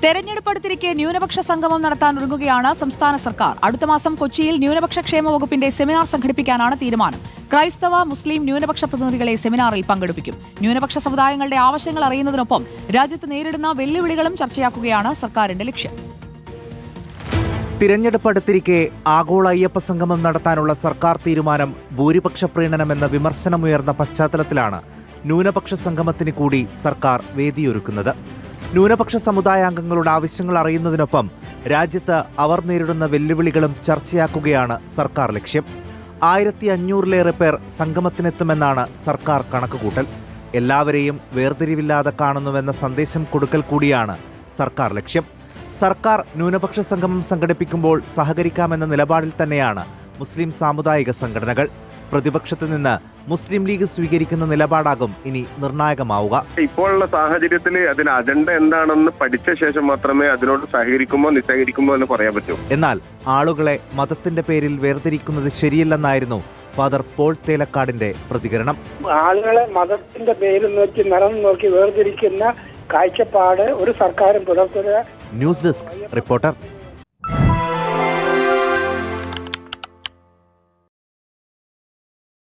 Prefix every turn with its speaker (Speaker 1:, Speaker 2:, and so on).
Speaker 1: തെരഞ്ഞെടുപ്പ് അടുത്തിരിക്കെ ന്യൂനപക്ഷ സംഗമം നടത്താൻ ഒരുങ്ങുകയാണ് സംസ്ഥാന സർക്കാർ. അടുത്ത മാസം കൊച്ചിയിൽ ന്യൂനപക്ഷ ക്ഷേമ വകുപ്പിന്റെ സെമിനാർ സംഘടിപ്പിക്കാനാണ് തീരുമാനം. ക്രൈസ്തവ, മുസ്ലിം, ന്യൂനപക്ഷ പ്രതിനിധികളെ സെമിനാറിൽ പങ്കെടുപ്പിക്കും. ന്യൂനപക്ഷ സമുദായങ്ങളുടെ ആവശ്യങ്ങൾ അറിയുന്നതിനൊപ്പം രാജ്യത്ത് നേരിടുന്ന വെല്ലുവിളികളും ചർച്ചയാക്കുകയാണ് സർക്കാരിന്റെ ലക്ഷ്യം.
Speaker 2: തിരഞ്ഞെടുപ്പ് അടുത്തിരിക്കെ ആഗോള അയ്യപ്പ സംഗമം നടത്താനുള്ള സർക്കാർ തീരുമാനം ഭൂരിപക്ഷ പ്രീണനമെന്ന വിമർശനമുയർന്ന പശ്ചാത്തലത്തിലാണ് ന്യൂനപക്ഷ സംഗമത്തിന് കൂടി സർക്കാർ വേദിയൊരുക്കുന്നത്. ന്യൂനപക്ഷ സമുദായാംഗങ്ങളുടെ ആവശ്യങ്ങൾ അറിയുന്നതിനൊപ്പം രാജ്യത്ത് അവർ നേരിടുന്ന വെല്ലുവിളികളും ചർച്ചയാക്കുകയാണ് സർക്കാർ ലക്ഷ്യം. 1500-ലേറെ പേർ സംഗമത്തിനെത്തുമെന്നാണ് സർക്കാർ കണക്കുകൂട്ടൽ. എല്ലാവരെയും വേർതിരിവില്ലാതെ കാണുന്നുവെന്ന സന്ദേശം കൊടുക്കൽ കൂടിയാണ് സർക്കാർ ലക്ഷ്യം. സർക്കാർ ന്യൂനപക്ഷ സംഗമം സംഘടിപ്പിക്കുമ്പോൾ സഹകരിക്കാമെന്ന നിലപാടിൽ തന്നെയാണ് മുസ്ലിം സാമുദായിക സംഘടനകൾ. പ്രതിപക്ഷത്ത് നിന്ന് മുസ്ലിം ലീഗ് സ്വീകരിക്കുന്ന നിലപാടാകും ഇനി നിർണായകമാവുക.
Speaker 3: ഇപ്പോഴുള്ള സാഹചര്യത്തിൽ അതിന് അജണ്ട എന്താണെന്ന് പഠിച്ച ശേഷം മാത്രമേ അതിനോട് സഹകരിക്കുമോ നിസ്സഹകരിക്കുമോ എന്ന് പറയാൻ പറ്റൂ.
Speaker 2: എന്നാൽ ആളുകളെ മതത്തിന്റെ പേരിൽ വേർതിരിക്കുന്നത് ശരിയല്ലെന്നായിരുന്നു ഫാദർ പോൾ തേലക്കാടിന്റെ പ്രതികരണം.
Speaker 4: ആളുകളെ മതത്തിന്റെ പേരിൽ നോക്കി നിറം നോക്കി വേർതിരിക്കുന്ന കാഴ്ചപ്പാട് ഒരു സർക്കാരും പുലർത്തുക.
Speaker 2: News desk reporter.